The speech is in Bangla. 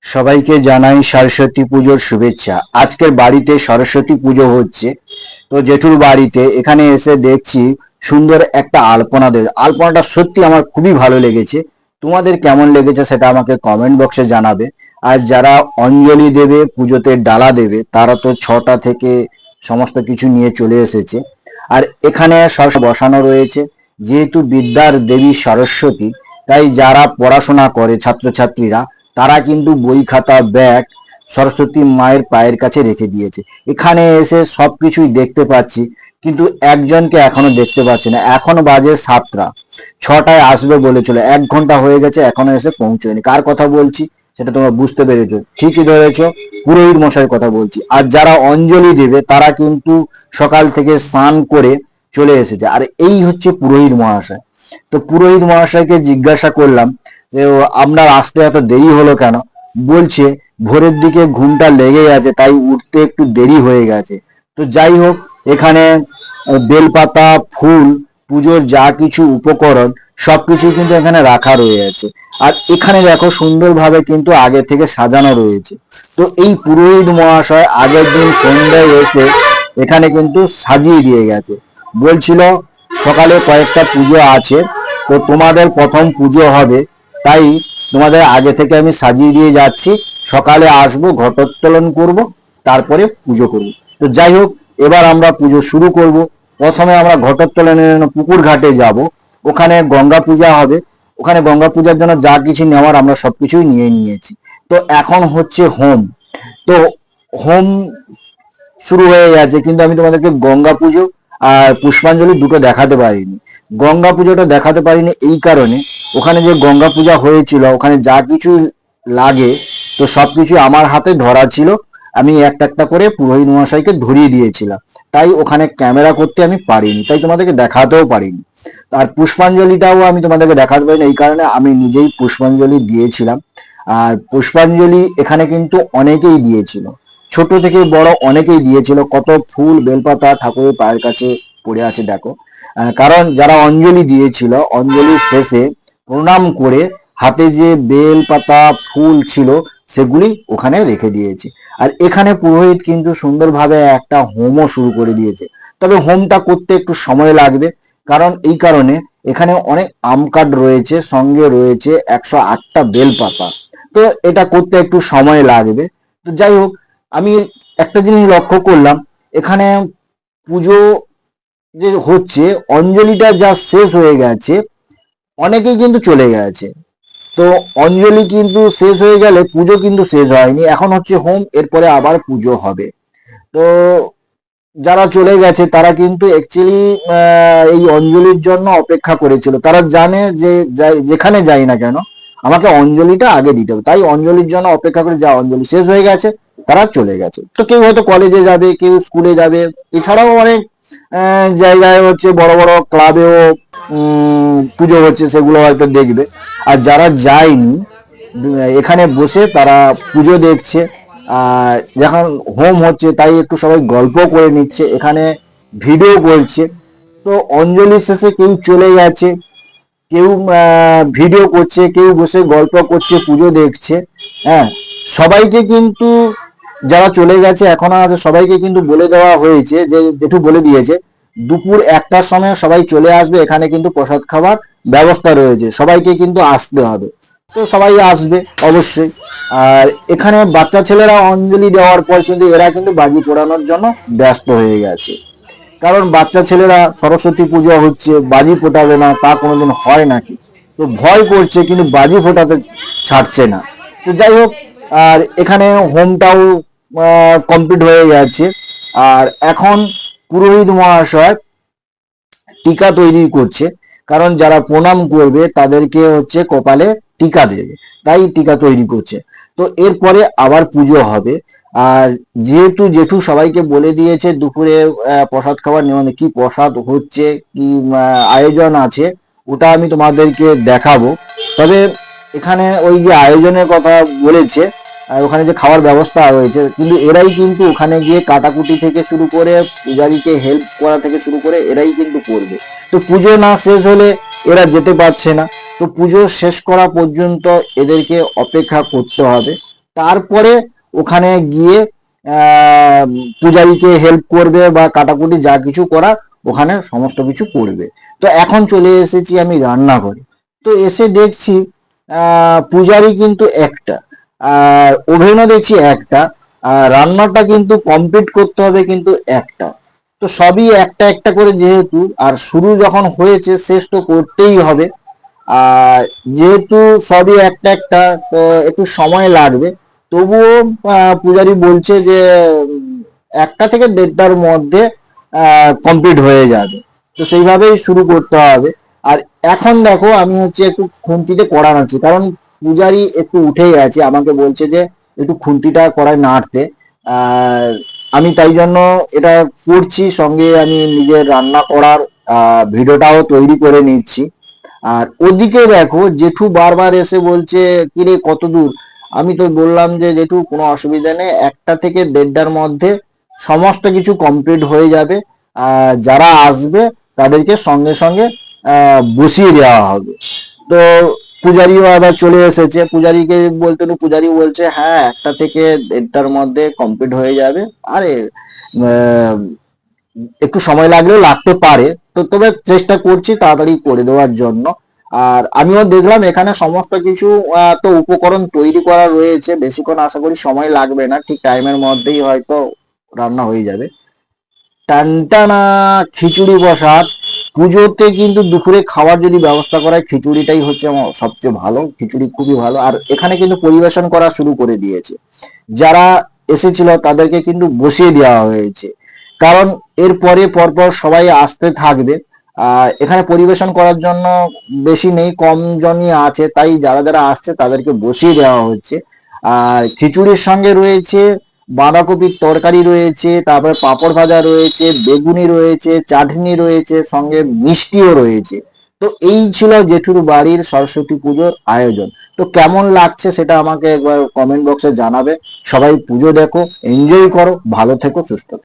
সবাইকে জানাই সরস্বতী পুজোর শুভেচ্ছা। আজকের বাড়িতে সরস্বতী পুজো হচ্ছে, তো জেঠুর বাড়িতে এখানে এসে দেখছি সুন্দর একটা আলপনা দেবে। আলপনাটা সত্যি আমার খুবই ভালো লেগেছে। তোমাদের কেমন লেগেছে সেটা আমাকে কমেন্ট বক্সে জানাবে। আর যারা অঞ্জলি দেবে, পুজোতে ডালা দেবে, তারা তো 6টা থেকে সমস্ত কিছু নিয়ে চলে এসেছে। আর এখানে সরস্বতী বসানো রয়েছে। যেহেতু বিদ্যার দেবী সরস্বতী, তাই যারা পড়াশোনা করে ছাত্রছাত্রীরা, তারা কিন্তু বই খাতা ব্যাগ সরস্বতী মায়ের পায়ের কাছে রেখে দিয়েছে। এখানে এসে সবকিছুই দেখতে পাচ্ছি, কিন্তু একজনকে এখনো দেখতে পাচ্ছি না। এখন বাজে 7টা, 6টায় আসবে বলেছিল, 1 ঘন্টা হয়ে গেছে, এখনো এসে পৌঁছয়নি। কার কথা বলছি সেটা তোমরা বুঝতে পেরেছো, ঠিকই ধরেছো, পুরোহিত মশাইয়ের কথা বলছি। আর যারা অঞ্জলি দেবে তারা কিন্তু সকাল থেকে স্নান করে চলে এসেছে। আর এই হচ্ছে পুরোহিত মহাশয়। তো পুরোহিত মহাশয়কে জিজ্ঞাসা করলাম যে আপনার আসতে এত দেরি হলো কেন? বলছে ভোরের দিকে ঘুমটা লেগে গেছে, তাই উঠতে একটু দেরি হয়ে গেছে। তো যাই হোক, এখানে বেলপাতা, ফুল, পুজোর যা কিছু উপকরণ সবকিছু কিন্তু এখানে রাখা রয়েছে। আর এখানে দেখো সুন্দরভাবে কিন্তু আগে থেকে সাজানো রয়েছে। তো এই পুরোহিত মহাশয় আগের দিন সন্ধ্যায় এসে এখানে কিন্তু সাজিয়ে দিয়ে গেছে। বলছিল সকালে কয়েকটা পুজো আছে, তো তোমাদের প্রথম পুজো হবে, তাই তোমাদের আগে থেকে আমি সাজিয়ে দিয়ে যাচ্ছি। সকালে আসবো, ঘটোত্তোলন করব, তারপরে পুজো করব। তো যাই হোক, এবার আমরা পুজো শুরু করব। প্রথমে আমরা ঘটোত্তোলনের জন্য পুকুর ঘাটে যাব। ওখানে গঙ্গা পূজা হবে। ওখানে গঙ্গা পূজার জন্য যা কিছু নেওয়ার আমরা সবকিছুই নিয়ে নিয়েছি। তো এখন হচ্ছে হোম। তো হোম শুরু হয়ে গেছে, কিন্তু আমি তোমাদেরকে গঙ্গা পুজো আর পুষ্পাঞ্জলি দুটো দেখাতে পারিনি। গঙ্গা পুজোটা দেখাতে পারিনি এই কারণে, ওখানে যে গঙ্গা পূজা হয়েছিল ওখানে যা কিছু লাগে তো সবকিছু আমার হাতে ধরা ছিল। আমি একটা একটা করে পুরোহিত মহাশয়কে ধরিয়ে দিয়েছিলাম, তাই ওখানে ক্যামেরা করতে আমি পারিনি, তাই তোমাদেরকে দেখাতেও পারিনি। আর পুষ্পাঞ্জলিটাও আমি তোমাদেরকে দেখাতে পারিনি এই কারণে, আমি নিজেই পুষ্পাঞ্জলি দিয়েছিলাম। আর পুষ্পাঞ্জলি এখানে কিন্তু অনেকেই দিয়েছিল, ছোট থেকে বড় অনেকেই দিয়েছিল। কত ফুল বেলপাতা ঠাকুরের পায়ের কাছে পড়ে আছে দেখো। কারণ যারা অঞ্জলি দিয়েছিল, অঞ্জলির শেষে প্রণাম করে হাতে যে বেল পাতা ফুল ছিল সেগুলি ওখানে রেখে দিয়েছে। আর এখানে পুরোহিত কিন্তু সুন্দরভাবে একটা হোমও শুরু করে দিয়েছে। তবে হোমটা করতে একটু সময় লাগবে, কারণ এই কারণে এখানে অনেক আম কাঠ রয়েছে, সঙ্গে রয়েছে 108টা বেল পাতা। তো এটা করতে একটু সময় লাগবে। তো যাই হোক, আমি একটা জিনিস লক্ষ্য করলাম, এখানে পুজো যে হচ্ছে, অঞ্জলিটা যা শেষ হয়ে গেছে, অনেকেই কিন্তু চলে গেছে। তো অঞ্জলি কিন্তু শেষ হয়ে গেলে পুজো কিন্তু শেষ হয়নি, এখন হচ্ছে হোম, এরপরে আবার পুজো হবে। তো যারা চলে গেছে তারা কিন্তু অ্যাকচুয়ালি এই অঞ্জলির জন্য অপেক্ষা করেছিল। তারা জানে যে যেখানে যাই না কেন আমাকে অঞ্জলিটা আগে দিতে হবে, তাই অঞ্জলির জন্য অপেক্ষা করে, যা অঞ্জলি শেষ হয়ে গেছে তারা চলে গেছে। তো কেউ হয়তো কলেজে যাবে, কেউ স্কুলে যাবে, এছাড়াও অনেক জায়গায় হচ্ছে বড় বড় ক্লাবেও পুজো হচ্ছে, সেগুলো হয়তো দেখবে। আর যারা যায়নি এখানে বসে তারা পুজো দেখছে। আর যখন হোম হচ্ছে তাই একটু সবাই গল্প করে নিচ্ছে, এখানে ভিডিও করছে। তো অঞ্জলি শেষে কেউ চলে গেছে, কেউ ভিডিও করছে, কেউ বসে গল্প করছে, পুজো দেখছে। হ্যাঁ, সবাইকে কিন্তু, যারা চলে গেছে এখনো আছে, সবাইকে কিন্তু বলে দেওয়া হয়েছে, যে জেঠু বলে দিয়েছে দুপুর 1টার সময় সবাই চলে আসবে, এখানে কিন্তু প্রসাদ খাবার ব্যবস্থা রয়েছে, সবাইকে কিন্তু আসতে হবে। তো সবাই আসবে অবশ্যই। আর এখানে বাচ্চা ছেলেরা অঞ্জলি দেওয়ার পর কিন্তু এরা কিন্তু বাজি পোড়ানোর জন্য ব্যস্ত হয়ে গেছে। কারণ বাচ্চা ছেলেরা সরস্বতী পুজো হচ্ছে, বাজি ফোটাবে না তা কোনোদিন হয় নাকি? তো ভয় করছে, কিন্তু বাজি ফোটাতে ছাড়ছে না। তো যাই হোক, আর এখানে হোমটাও কমপ্লিট হয়ে গেছে। আর এখন পুরোহিত মহাশয় টিকা তৈরি করছে, কারণ যারা প্রণাম করবে তাদেরকে হচ্ছে কপালে টিকা দেবে, তাই টিকা তৈরি করছে। তো এরপরে আবার পুজো হবে। আর যেহেতু জেঠু সবাইকে বলে দিয়েছে দুপুরে প্রসাদ খাবার নিয়ম, কি প্রসাদ হচ্ছে, কি আয়োজন আছে, ওটা আমি তোমাদেরকে দেখাবো। তবে এখানে ওই যে আয়োজনের কথা বলেছে, আর ওখানে যে খাওয়ার ব্যবস্থা রয়েছে, কিন্তু এরাই কিন্তু ওখানে গিয়ে কাটাকুটি থেকে শুরু করে পূজারীকে হেল্প করা থেকে শুরু করে এরাই কিন্তু করবে। তো পুজো না শেষ হলে এরা যেতে পারছে না। তো পুজো শেষ করা পর্যন্ত এদেরকে অপেক্ষা করতে হবে। তারপরে ওখানে গিয়ে আহ পূজারীকে হেল্প করবে বা কাটাকুটি যা কিছু করা ওখানে সমস্ত কিছু করবে। তো এখন চলে এসেছি আমি রান্নাঘরে। তো এসে দেখছি পূজারি কিন্তু একটা, আর ওভেনও দেখছি একটা, আর রান্নাটা কিন্তু কমপ্লিট করতে হবে কিন্তু একটা। তো সবই একটা একটা করে যেহেতু, আর শুরু যখন হয়েছে শেষ তো করতেই হবে। আর যেহেতু সবই একটা একটা, তো একটু সময় লাগবে। তবুও পূজারি বলছে যে একটা থেকে দেড়টার মধ্যে কমপ্লিট হয়ে যাবে। তো সেইভাবেই শুরু করতে হবে। আর এখন দেখো আমি হচ্ছে একটু খুন্তিতে কড়া নাড়ছি, কারণ পূজারি একটু উঠেই গেছে, আমাকে বলছে যে একটু খুন্তিটা কড়াই নাড়তে। আর আমি তাই জন্য এটা করছি, সঙ্গে আমি নিজের রান্না করার ভিডিওটাও তৈরি করে নিচ্ছি। আর ওদিকে দেখো জেঠু বারবার এসে বলছে কিরে কত দূর। আমি তো বললাম যে জেঠু কোনো অসুবিধা নেই, একটা থেকে দেড়টার মধ্যে সমস্ত কিছু কমপ্লিট হয়ে যাবে। যারা আসবে তাদেরকে সঙ্গে সঙ্গে বসিয়ে দেওয়া হবে। তো পূজারিও আবার চলে এসেছে, পূজারীকে বলতে হলো, পূজারি বলছে হ্যাঁ একটা থেকে দেড়টার মধ্যে কমপ্লিট হয়ে যাবে। আরে আহ, একটু সময় লাগলেও লাগতে পারে, তো তবে চেষ্টা করছি তাড়াতাড়ি করে দেওয়ার জন্য। আর আমিও দেখলাম এখানে সমস্ত কিছু তো উপকরণ তৈরি করা রয়েছে, বেশিক্ষণ আশা করি সময় লাগবে না, ঠিক টাইমের মধ্যেই হয়তো রান্না হয়ে যাবে। টানটানা খিচুড়ি প্রসাদ। পুজোতে কিন্তু দুপুরে খাওয়ার যদি ব্যবস্থা করা হয়, খিচুড়িটাই হচ্ছে আমার সবচেয়ে ভালো, খিচুড়ি খুবই ভালো। আর এখানে কিন্তু পরিবেশন করা শুরু করে দিয়েছে, যারা এসেছিল তাদেরকে কিন্তু বসিয়ে দেওয়া হয়েছে, কারণ এরপরে পরপর সবাই আসতে থাকবে। এখানে পরিবেশন করার জন্য বেশি নেই, কম জনই আছে, তাই যারা যারা আসছে তাদেরকে বসিয়ে দেওয়া হচ্ছে। আর খিচুড়ির সঙ্গে রয়েছে বাঁধাকপির তরকারি রয়েছে, তারপরে পাঁপড় ভাজা রয়েছে, বেগুনি রয়েছে, চাটনি রয়েছে, সঙ্গে মিষ্টিও রয়েছে। তো এই ছিল জেঠুর বাড়ির সরস্বতী পুজোর আয়োজন। তো কেমন লাগছে সেটা আমাকে একবার কমেন্ট বক্সে জানাবে। সবাই পুজো দেখো, এনজয় করো, ভালো থেকো, সুস্থ থেকো।